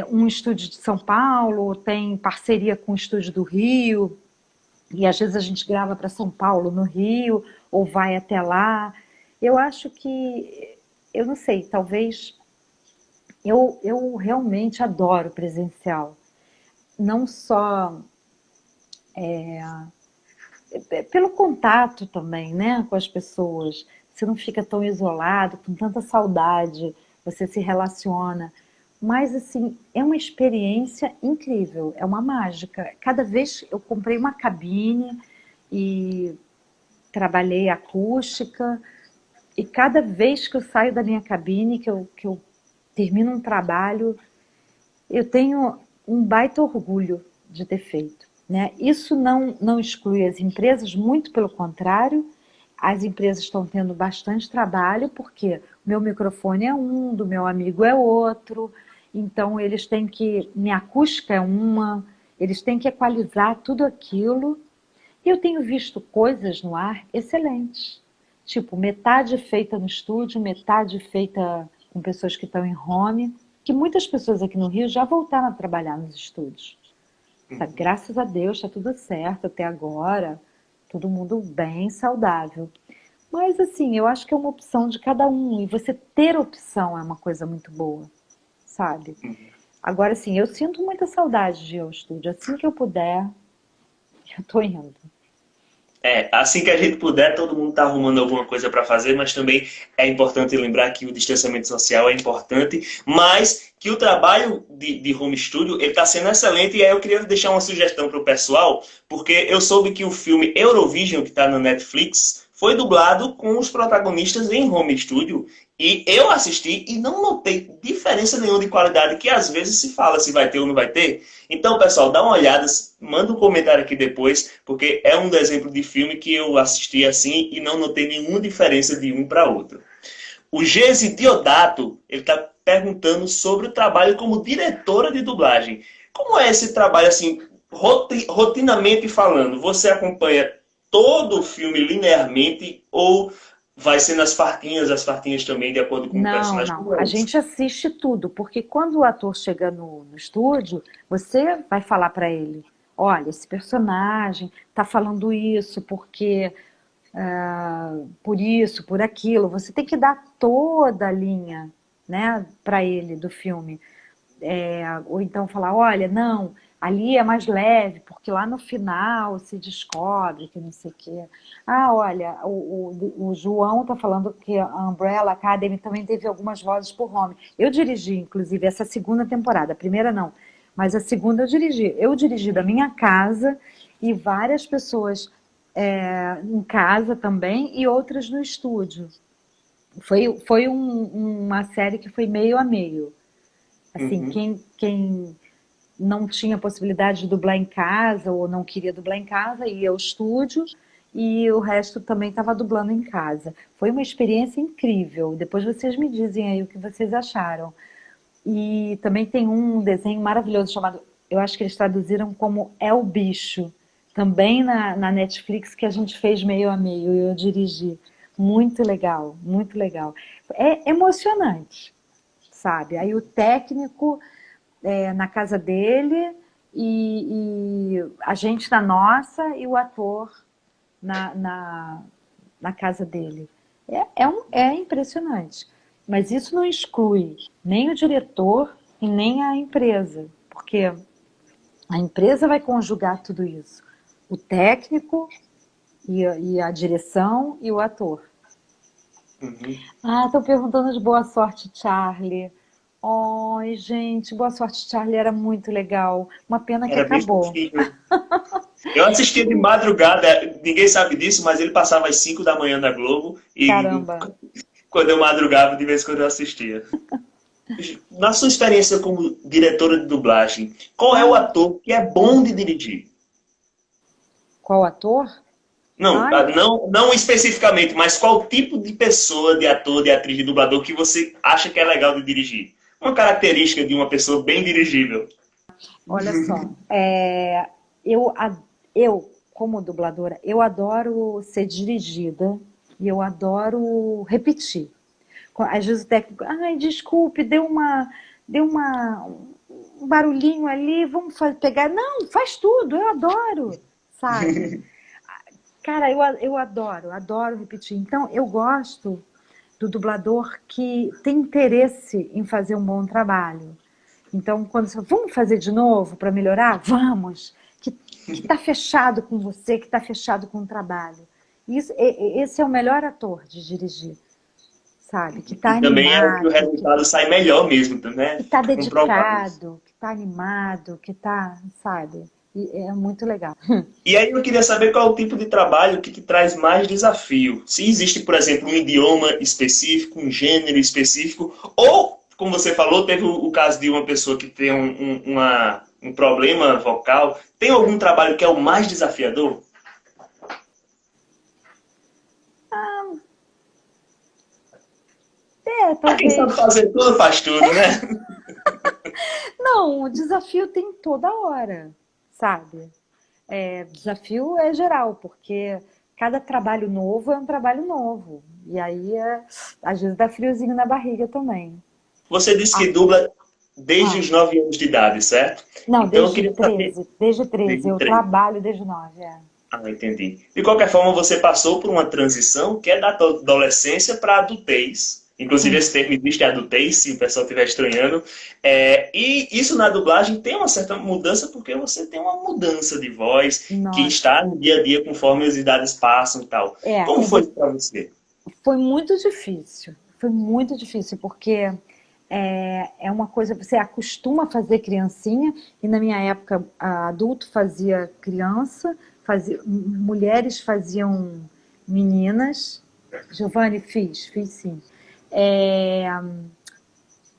Um estúdio de São Paulo tem parceria com o estúdio do Rio, e às vezes a gente grava para São Paulo, no Rio, ou vai até lá. Eu acho que, eu não sei, talvez eu realmente adoro presencial. Não só pelo contato também, né, com as pessoas. Você não fica tão isolado, com tanta saudade, você se relaciona. Mas, assim, é uma experiência incrível, é uma mágica. Cada vez eu comprei uma cabine e trabalhei acústica, e cada vez que eu saio da minha cabine, que eu termino um trabalho, eu tenho um baita orgulho de ter feito, né? Isso não exclui as empresas, muito pelo contrário, as empresas estão tendo bastante trabalho, porque o meu microfone é um, do meu amigo é outro, então eles têm que, minha acústica é uma, eles têm que equalizar tudo aquilo. E eu tenho visto coisas no ar excelentes, tipo metade feita no estúdio, metade feita com pessoas que estão em home, que muitas pessoas aqui no Rio já voltaram a trabalhar nos estúdios. Sabe? Graças a Deus está tudo certo até agora, todo mundo bem, saudável. Mas assim, eu acho que é uma opção de cada um, e você ter opção é uma coisa muito boa, sabe? Agora sim, eu sinto muita saudade de ir ao estúdio. Assim que eu puder, eu tô indo.
Assim que a gente puder, todo mundo está arrumando alguma coisa para fazer, mas também é importante lembrar que o distanciamento social é importante, mas que o trabalho de home studio ele está sendo excelente. E aí eu queria deixar uma sugestão para o pessoal, porque eu soube que o filme Eurovision, que está na Netflix, foi dublado com os protagonistas em home studio. E eu assisti e não notei diferença nenhuma de qualidade, que às vezes se fala se vai ter ou não vai ter. Então, pessoal, dá uma olhada, manda um comentário aqui depois, porque é um exemplo de filme que eu assisti assim e não notei nenhuma diferença de um para outro. O Gesi Diodato, ele está perguntando sobre o trabalho como diretora de dublagem. Como é esse trabalho, assim, rotinamente falando? Você acompanha todo o filme linearmente ou vai ser nas fartinhas, as fartinhas também, de acordo com o
Não,
personagem?
não.
Como é
A
isso?
gente assiste tudo, porque quando o ator chega no estúdio, você vai falar para ele: olha, esse personagem está falando isso porque por isso, por aquilo. Você tem que dar toda a linha, né, para ele do filme. Ou então falar, olha, não, ali é mais leve, porque lá no final se descobre que não sei o quê. Ah, olha, o João está falando que a Umbrella Academy também teve algumas vozes por home. Eu dirigi, inclusive, essa segunda temporada, a primeira não, mas a segunda eu dirigi. Eu dirigi da minha casa e várias pessoas em casa também e outras no estúdio. Foi uma série que foi meio a meio. Assim,
Uhum.
quem não tinha possibilidade de dublar em casa ou não queria dublar em casa ia ao estúdio, e o resto também estava dublando em casa. Foi uma experiência incrível. Depois vocês me dizem aí o que vocês acharam. E também tem um desenho maravilhoso chamado, eu acho que eles traduziram como É o Bicho, também na Netflix, que a gente fez meio a meio e eu dirigi. Muito legal, muito legal. É emocionante, sabe? Aí o técnico na casa dele e a gente na nossa e o ator na, na, na casa dele. É impressionante. Mas isso não exclui nem o diretor e nem a empresa, porque a empresa vai conjugar tudo isso. O técnico e a direção e o ator.
Uhum.
Ah, estão perguntando de Boa Sorte, Charlie. Oi, gente, Boa Sorte, Charlie era muito legal. Uma pena que
Era bem
acabou.
fofinho. Eu assistia de madrugada, ninguém sabe disso, mas ele passava às 5 da manhã na Globo e
Caramba.
quando eu madrugava, de vez em quando eu assistia. Na sua experiência como diretora de dublagem, qual é o
Ah,
ator que é bom de dirigir?
qual ator?
Não,
Ai,
não especificamente, mas qual tipo de pessoa, de ator, de atriz, de dublador que você acha que é legal de dirigir? Uma característica de uma pessoa bem dirigível.
olha só. Eu, eu, como dubladora, eu adoro ser dirigida e eu adoro repetir. Às vezes o técnico, ai, desculpe, deu um barulhinho ali, vamos pegar. Não, faz tudo, eu adoro, sabe? Cara, eu adoro repetir. Então, eu gosto do dublador que tem interesse em fazer um bom trabalho. Então, quando você fala, vamos fazer de novo para melhorar? Vamos! Que está fechado com você, que está fechado com o trabalho. Esse é o melhor ator de dirigir, sabe? Que tá
E também é o que o
animado,
resultado sai melhor mesmo,
que
né?
tá
Comprovado.
dedicado, que tá animado, que tá, sabe? E é muito legal.
E aí eu queria saber qual é o tipo de trabalho que te traz mais desafio. Se existe, por exemplo, um idioma específico, um gênero específico, ou, como você falou, teve o caso de uma pessoa que tem um problema vocal. Tem algum trabalho que é o mais desafiador?
É,
Ah, quem sabe
talvez.
fazer tudo faz tudo, né?
Não, o desafio tem toda hora, sabe? É, desafio é geral, porque cada trabalho novo é um trabalho novo. E aí, às vezes, dá friozinho na barriga também.
Você disse
Ah,
que dubla desde
ah.
os 9 anos de idade, certo?
Não,
Então eu
desde
queria saber
13. Desde 13.
desde
Eu
3.
trabalho desde 9. É.
Ah, entendi. De qualquer forma, você passou por uma transição que é da adolescência para a adultez. Inclusive,
Sim.
esse termo existe, adultez, se o pessoal estiver estranhando. E isso na dublagem tem uma certa mudança, porque você tem uma mudança de voz que
Nossa.
está no dia a dia conforme as idades passam e tal.
É,
Como foi isso para você?
foi muito difícil. Foi muito difícil, porque é uma coisa, você acostuma a fazer criancinha, e na minha época adulto fazia criança, mulheres faziam meninas. Giovanni, fiz sim. É,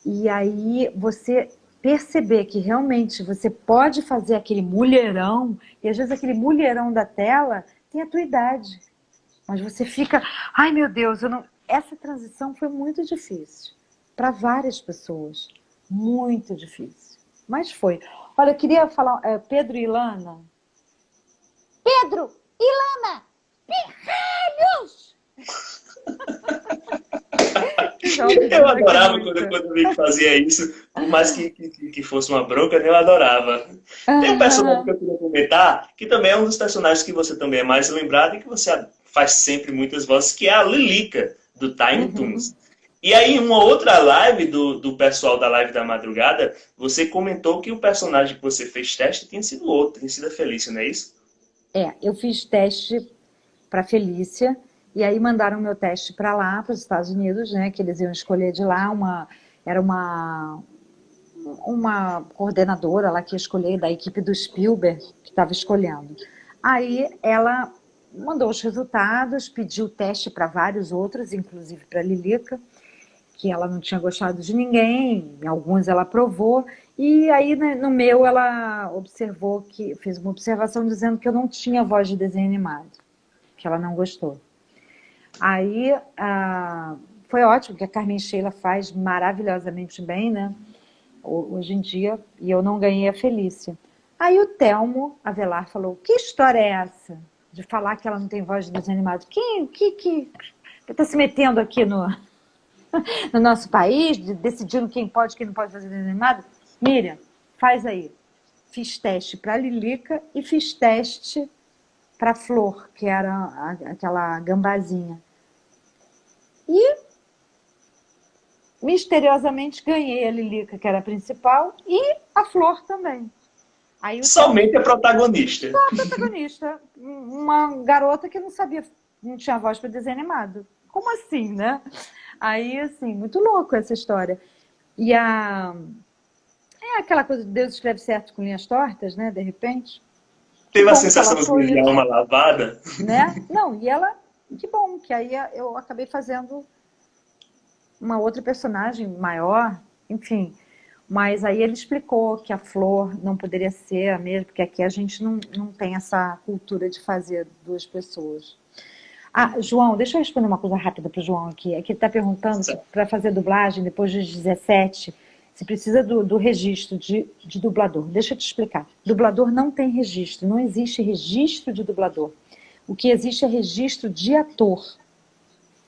e aí você perceber que realmente você pode fazer aquele mulherão, e às vezes aquele mulherão da tela tem a tua idade. Mas você fica, ai meu Deus, eu não. Essa transição foi muito difícil para várias pessoas, muito difícil. Mas foi. Olha, eu queria falar, Pedro e Ilana. Pedro, Ilana, pirralhos! Já ouvi
Eu
dizer aqui
adorava
muito.
quando o Vic fazia isso, por mais que fosse uma bronca, né, eu adorava. Tem um personagem que eu queria comentar, que também é um dos personagens que você também é mais lembrado e que você faz sempre muitas vozes, que é a Lilica, do Tiny
Uhum.
Toons. E aí, em uma outra live do pessoal da live da madrugada, você comentou que o personagem que você fez teste tinha sido outro, tinha sido a Felícia, não é isso?
Eu fiz teste para Felícia, e aí mandaram meu teste para lá, para os Estados Unidos, né? Que eles iam escolher de lá era uma coordenadora lá que ia escolher da equipe do Spielberg que estava escolhendo. Aí ela mandou os resultados, pediu teste para vários outros, inclusive para a Lilica, que ela não tinha gostado de ninguém, em alguns ela aprovou, e aí né, no meu ela observou que fez uma observação dizendo que eu não tinha voz de desenho animado, que ela não gostou. Aí foi ótimo, que a Carmen Sheila faz maravilhosamente bem, né? Hoje em dia, e eu não ganhei a Felícia. Aí o Telmo Avelar falou: que história é essa? De falar que ela não tem voz de desenho animado. Que está se metendo aqui no nosso país, decidindo quem pode e quem não pode fazer desenho animado? Miriam, faz aí. Fiz teste para a Lilica e fiz teste para a Flor, que era aquela gambazinha. E misteriosamente ganhei a Lilica, que era a principal, e a Flor também. Aí o Telmo,
Somente a protagonista.
a protagonista, uma garota que não sabia, não tinha voz para desenho animado. Como assim, né? Aí, assim, muito louco essa história. E é aquela coisa de Deus escreve certo com linhas tortas, né? De repente. Que
Teve a
bom que ela
sensaçãozinha
foi
de
isso,
alma lavada.
né? Não, e ela, que bom, que aí eu acabei fazendo uma outra personagem maior, enfim. Mas aí ele explicou que a Flor não poderia ser a mesma, porque aqui a gente não tem essa cultura de fazer duas pessoas. Ah, João, deixa eu responder uma coisa rápida para o João aqui. É que ele está perguntando se para fazer dublagem depois dos 17, se precisa do registro de dublador. Deixa eu te explicar. Dublador não tem registro, não existe registro de dublador. O que existe é registro de ator.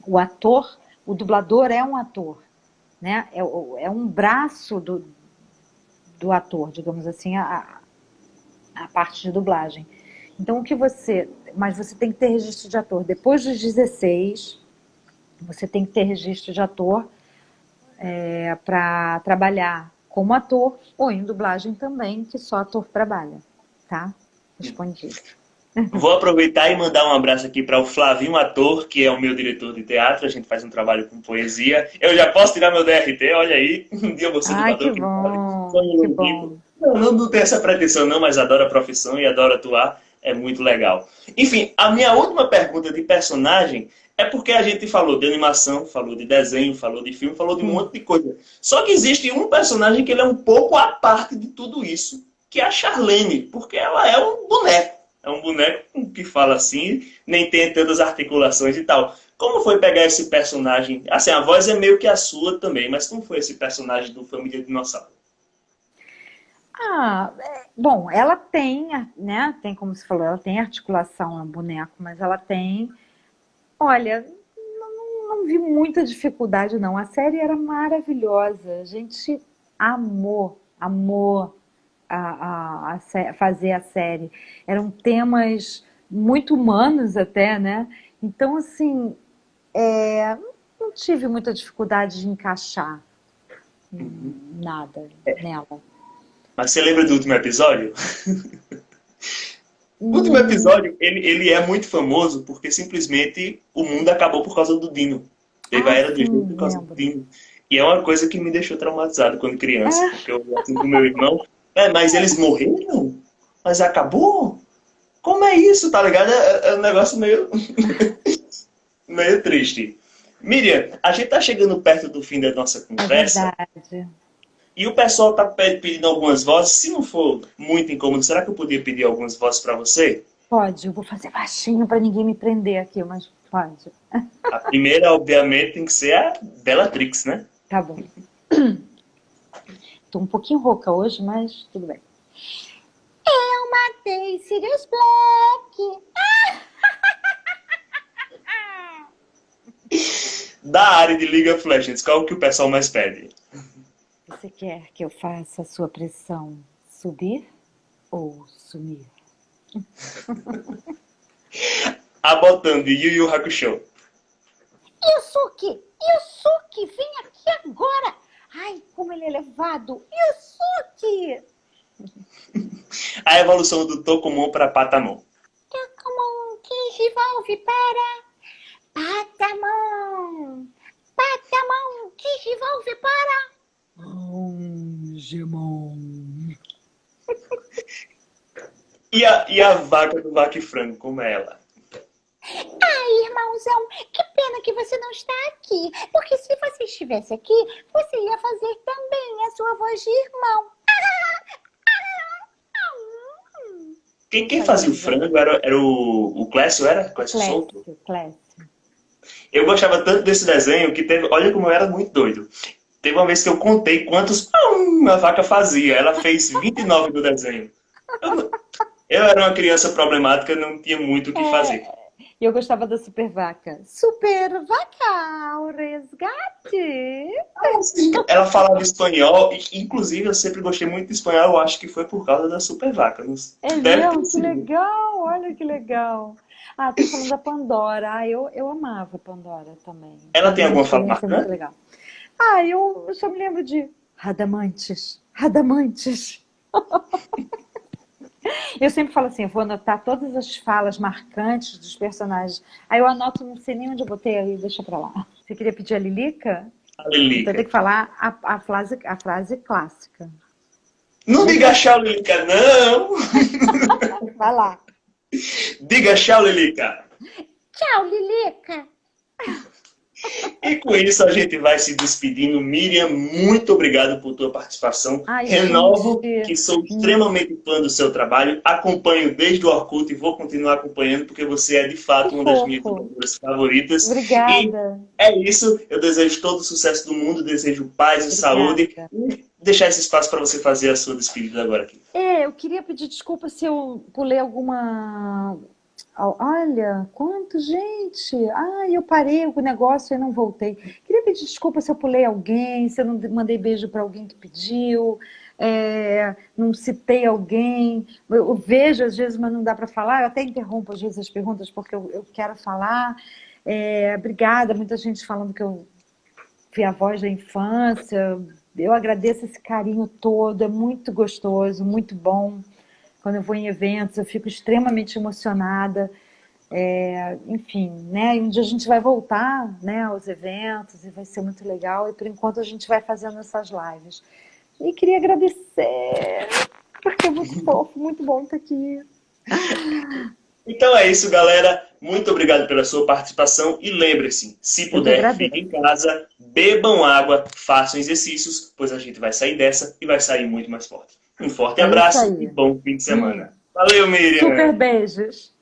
O ator, o dublador é um ator, né? É um braço do ator, digamos assim, a parte de dublagem. Então, o que você. Mas você tem que ter registro de ator. Depois dos 16, você tem que ter registro de ator para trabalhar como ator ou em dublagem também, que só ator trabalha. Tá? Respondi.
Vou aproveitar e mandar um abraço aqui para o Flavinho Ator, que é o meu diretor de teatro. A gente faz um trabalho com poesia. Eu já posso tirar meu DRT, olha aí. Um dia eu vou ser
Ai, que
dublador, quem sabe?
bom,
Sonho
que
longínquo.
bom.
Não tenho essa pretensão não, mas adoro a profissão e adoro atuar. É muito legal. Enfim, a minha última pergunta de personagem é porque a gente falou de animação, falou de desenho, falou de filme, falou de um
Sim.
monte de coisa. Só que existe um personagem que ele é um pouco à parte de tudo isso, que é a Charlene, porque ela é um boneco. É um boneco que fala assim, nem tem tantas articulações e tal. Como foi pegar esse personagem? Assim, a voz é meio que a sua também, mas como foi esse personagem do Família Dinossauro?
Bom, ela tem, né? Tem, como você falou, ela tem articulação no boneco, mas ela tem. Olha, não vi muita dificuldade, não. A série era maravilhosa. A gente amou fazer a série. Eram temas muito humanos até, né? Então, assim, não tive muita dificuldade de encaixar nada nela.
Mas você lembra do último episódio? O último
Hum,
episódio, ele é muito famoso porque simplesmente o mundo acabou por causa do Dino. Teve a
ah,
Era do Gelo por
sim,
causa do
lembro.
Dino. E é uma coisa que me deixou traumatizado quando criança,
Ah,
porque eu assim com meu irmão, mas eles morreram? Mas acabou? Como é isso, tá ligado? É um negócio meio triste. Miriam, a gente tá chegando perto do fim da nossa
é
conversa
verdade.
e o pessoal tá pedindo algumas vozes. Se não for muito incômodo, será que eu podia pedir algumas vozes para você?
Pode, eu vou fazer baixinho para ninguém me prender aqui, mas pode.
A primeira, obviamente, tem que ser a Bellatrix, né?
Tá bom. Tô um pouquinho rouca hoje, mas tudo bem. Eu matei Sirius Black.
Da área de League of Legends, qual que o pessoal mais pede?
Você quer que eu faça a sua pressão subir ou sumir?
A Botan de Yu Yu Hakusho.
Yusuke! Yusuke, vem aqui agora! Ai, como ele é elevado! Yusuke!
A evolução do Tokumon para Patamon.
Tokumon que devolve para Patamon! Patamon que devolve para Gemon.
E a vaca do Vaque Frango, como é ela?
Ai, irmãozão, que pena que você não está aqui, porque se você estivesse aqui, você ia fazer também a sua voz de irmão.
Quem
Faz
fazia o
risada.
frango era o Clécio, era?
O
Clécio Solto?
Clécio, Clécio.
Eu gostava tanto desse desenho que teve. Olha como eu era muito doido. Teve uma vez que eu contei quantos pum a vaca fazia. Ela fez 29 do desenho. Eu, eu era uma criança problemática, não tinha muito o que fazer.
E eu gostava da Super Vaca. Super Vaca, o resgate.
Ela falava espanhol, e inclusive eu sempre gostei muito de espanhol, eu acho que foi por causa da Super Vaca.
É
Deve ter
mesmo? Que
sido.
legal, olha que legal. Ah, tô falando da Pandora. Ah, eu amava Pandora também.
Ela
Foi
tem
uma
alguma fala
experiência muito
marcante?
legal. Ah, eu só me lembro de Radamantes. Radamantes. Eu sempre falo assim, eu vou anotar todas as falas marcantes dos personagens. Aí eu anoto, não sei nem onde eu botei, aí deixa pra lá. Você queria pedir a Lilica?
A
Então
Lilica.
tem que falar a frase clássica.
Não
Diga,
diga tchau, Lilica, não!
vai lá.
Diga tchau, Lilica!
Tchau, Lilica.
E com isso a gente vai se despedindo. Miriam, muito obrigado por tua participação.
Ai,
Renovo
gente,
que sou extremamente fã do seu trabalho. Acompanho desde o Orkut e vou continuar acompanhando porque você é de
que
fato uma das minhas
fofo.
dubladoras favoritas. E
Obrigada,
é isso. Eu desejo todo o sucesso do mundo, desejo paz e saúde.
obrigada.
E deixar esse espaço para você fazer a sua despedida agora aqui.
Eu queria pedir desculpa se eu pulei alguma. Olha, quanto gente! Ai, eu parei o negócio e não voltei. Queria pedir desculpa se eu pulei alguém, se eu não mandei beijo para alguém que pediu, não citei alguém. Eu vejo às vezes, mas não dá para falar. Eu até interrompo às vezes as perguntas porque eu quero falar. Obrigada, muita gente falando que eu fui a voz da infância. Eu agradeço esse carinho todo, é muito gostoso, muito bom. quando eu vou em eventos, eu fico extremamente emocionada. Enfim, né? E um dia a gente vai voltar, né, aos eventos e vai ser muito legal. E por enquanto a gente vai fazendo essas lives. E queria agradecer, porque é muito fofo, muito bom estar aqui.
Então é isso, galera. Muito obrigado pela sua participação e lembre-se, se
Eu que
puder,
agradeço.
fiquem em casa, bebam água, façam exercícios, pois a gente vai sair dessa e vai sair muito mais forte. Um forte
É isso
abraço e
aí.
bom fim de
E
semana. Valeu,
super
Miriam!
beijos.